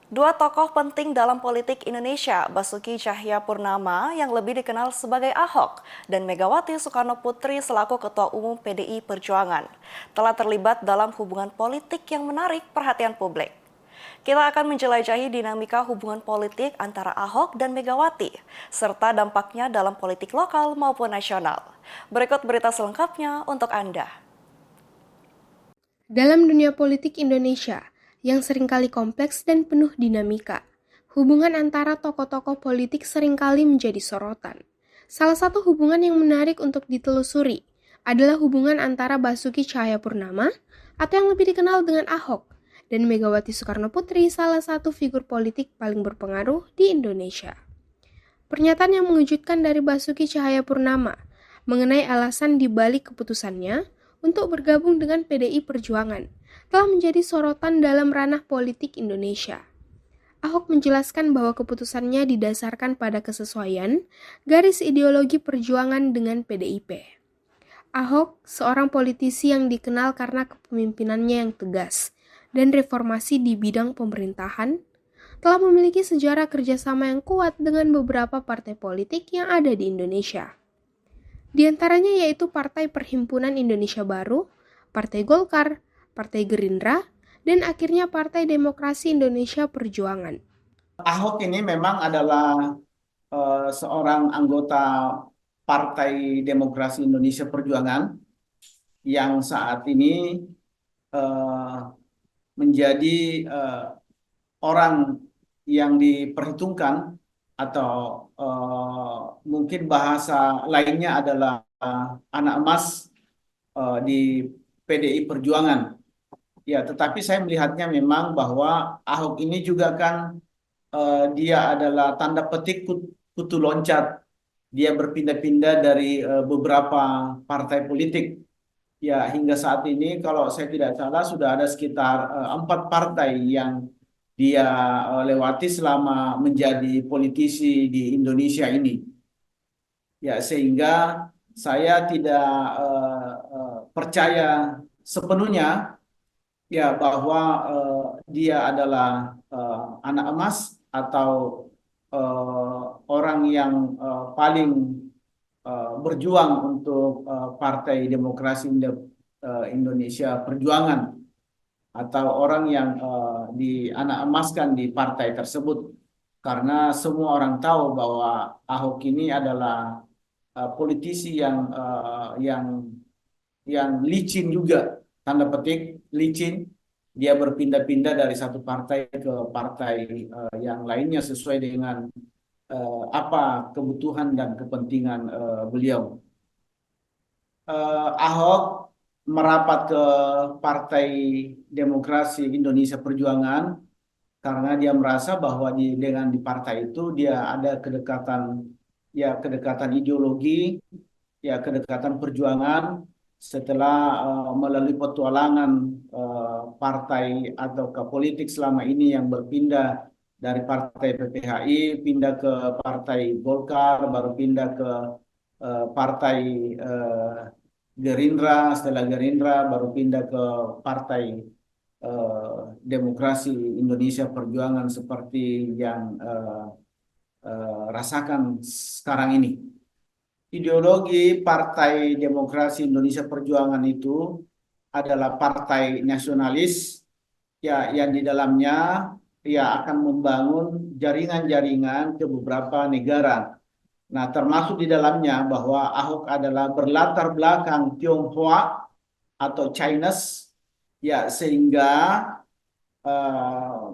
Dua tokoh penting dalam politik Indonesia, Basuki Cahayapurnama yang lebih dikenal sebagai Ahok dan Megawati Soekarnoputri selaku Ketua Umum PDI Perjuangan, telah terlibat dalam hubungan politik yang menarik perhatian publik. Kita akan menjelajahi dinamika hubungan politik antara Ahok dan Megawati, serta dampaknya dalam politik lokal maupun nasional. Berikut berita selengkapnya untuk Anda. Dalam dunia politik Indonesia, yang seringkali kompleks dan penuh dinamika, hubungan antara tokoh-tokoh politik seringkali menjadi sorotan. Salah satu hubungan yang menarik untuk ditelusuri adalah hubungan antara Basuki Cahayapurnama atau yang lebih dikenal dengan Ahok dan Megawati Soekarnoputri, salah satu figur politik paling berpengaruh di Indonesia. Pernyataan yang mengejutkan dari Basuki Cahayapurnama mengenai alasan dibalik keputusannya untuk bergabung dengan PDI Perjuangan telah menjadi sorotan dalam ranah politik Indonesia. Ahok menjelaskan bahwa keputusannya didasarkan pada kesesuaian garis ideologi perjuangan dengan PDIP. Ahok, seorang politisi yang dikenal karena kepemimpinannya yang tegas dan reformasi di bidang pemerintahan, telah memiliki sejarah kerjasama yang kuat dengan beberapa partai politik yang ada di Indonesia. Di antaranya yaitu Partai Perhimpunan Indonesia Baru, Partai Golkar, Partai Gerindra, dan akhirnya Partai Demokrasi Indonesia Perjuangan. Ahok ini memang adalah seorang anggota Partai Demokrasi Indonesia Perjuangan yang saat ini eh, menjadi orang yang diperhitungkan atau mungkin bahasa lainnya adalah anak emas di PDI Perjuangan. Ya, tetapi saya melihatnya memang bahwa Ahok ini juga kan dia adalah tanda petik kutu loncat. Dia berpindah-pindah dari beberapa partai politik. Ya, hingga saat ini kalau saya tidak salah sudah ada sekitar 4 partai yang dia lewati selama menjadi politisi di Indonesia ini. Ya, sehingga saya tidak percaya sepenuhnya ya bahwa dia adalah anak emas atau orang yang paling berjuang untuk Partai Demokrasi Indonesia Perjuangan atau orang yang dianak emaskan di partai tersebut, karena semua orang tahu bahwa Ahok ini adalah politisi yang licin juga, tanda petik licin. Dia berpindah-pindah dari satu partai ke partai yang lainnya sesuai dengan apa kebutuhan dan kepentingan beliau. Ahok merapat ke Partai Demokrasi Indonesia Perjuangan karena dia merasa bahwa dengan di partai itu dia ada kedekatan ideologi, ya kedekatan perjuangan setelah melalui petualangan partai atau ke politik selama ini yang berpindah dari partai PPHI pindah ke partai Golkar, baru pindah ke partai Gerindra, setelah Gerindra baru pindah ke partai Demokrasi Indonesia Perjuangan seperti yang rasakan sekarang ini. Ideologi Partai Demokrasi Indonesia Perjuangan itu adalah partai nasionalis ya yang di dalamnya ya akan membangun jaringan-jaringan ke beberapa negara. Nah, termasuk di dalamnya bahwa Ahok adalah berlatar belakang Tionghoa atau Chinese ya sehingga eh,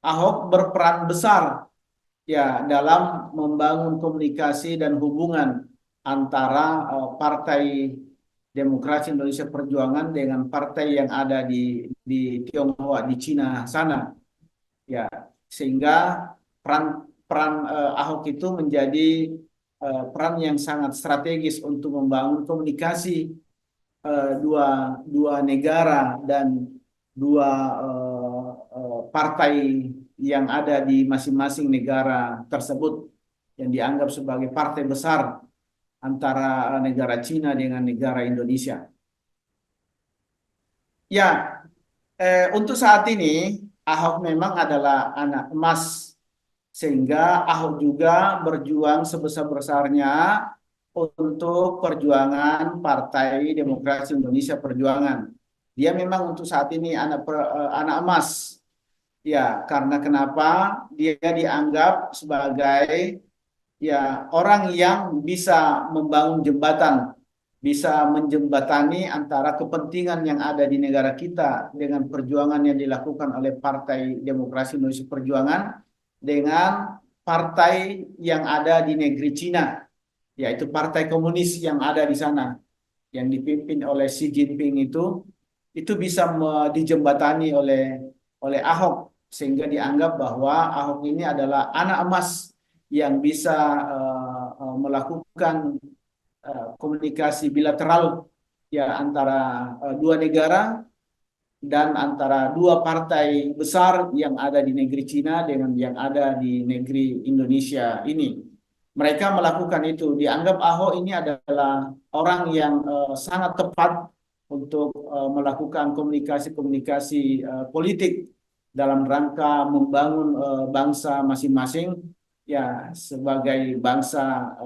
Ahok berperan besar ya dalam membangun komunikasi dan hubungan antara Partai Demokrasi Indonesia Perjuangan dengan partai yang ada di Tionghoa di Cina sana ya, sehingga peran peran Ahok itu menjadi peran yang sangat strategis untuk membangun komunikasi dua dua negara dan dua partai yang ada di masing-masing negara tersebut yang dianggap sebagai partai besar antara negara Cina dengan negara Indonesia. Ya, untuk saat ini Ahok memang adalah anak emas, sehingga Ahok juga berjuang sebesar-besarnya untuk perjuangan Partai Demokrasi Indonesia Perjuangan. Dia memang untuk saat ini anak emas. Ya, karena kenapa? Dia dianggap sebagai orang yang bisa membangun jembatan, bisa menjembatani antara kepentingan yang ada di negara kita dengan perjuangan yang dilakukan oleh Partai Demokrasi Indonesia Perjuangan dengan partai yang ada di negeri Cina, yaitu Partai Komunis yang ada di sana, yang dipimpin oleh Xi Jinping itu bisa dijembatani oleh Ahok, sehingga dianggap bahwa Ahok ini adalah anak emas yang bisa melakukan komunikasi bilateral ya antara dua negara dan antara dua partai besar yang ada di negeri Cina dengan yang ada di negeri Indonesia ini. Mereka melakukan itu. Dianggap Ahok ini adalah orang yang sangat tepat untuk melakukan komunikasi-komunikasi politik dalam rangka membangun bangsa masing-masing ya sebagai bangsa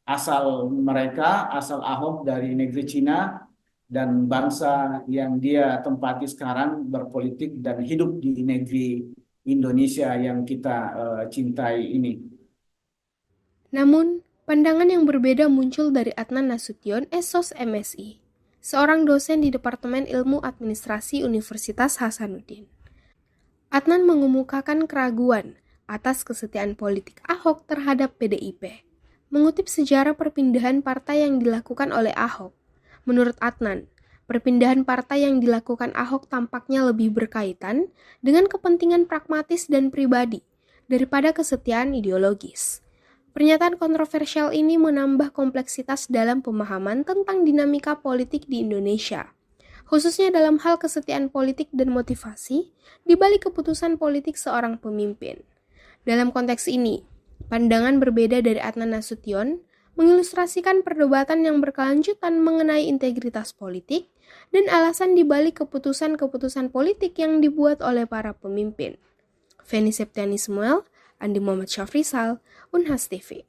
asal mereka, asal Ahok dari negeri Cina, dan bangsa yang dia tempati sekarang berpolitik dan hidup di negeri Indonesia yang kita cintai ini. Namun, pandangan yang berbeda muncul dari Adnan Nasution, SOS MSI, seorang dosen di Departemen Ilmu Administrasi Universitas Hasanuddin. Adnan mengemukakan keraguan atas kesetiaan politik Ahok terhadap PDIP. Mengutip sejarah perpindahan partai yang dilakukan oleh Ahok, menurut Adnan, perpindahan partai yang dilakukan Ahok tampaknya lebih berkaitan dengan kepentingan pragmatis dan pribadi daripada kesetiaan ideologis. Pernyataan kontroversial ini menambah kompleksitas dalam pemahaman tentang dinamika politik di Indonesia, khususnya dalam hal kesetiaan politik dan motivasi di balik keputusan politik seorang pemimpin. Dalam konteks ini, pandangan berbeda dari Adnan Nasution mengilustrasikan perdebatan yang berkelanjutan mengenai integritas politik dan alasan di balik keputusan-keputusan politik yang dibuat oleh para pemimpin. Feni Septiani Samuel, Andi Muhammad Syafrisal, Unhas TV.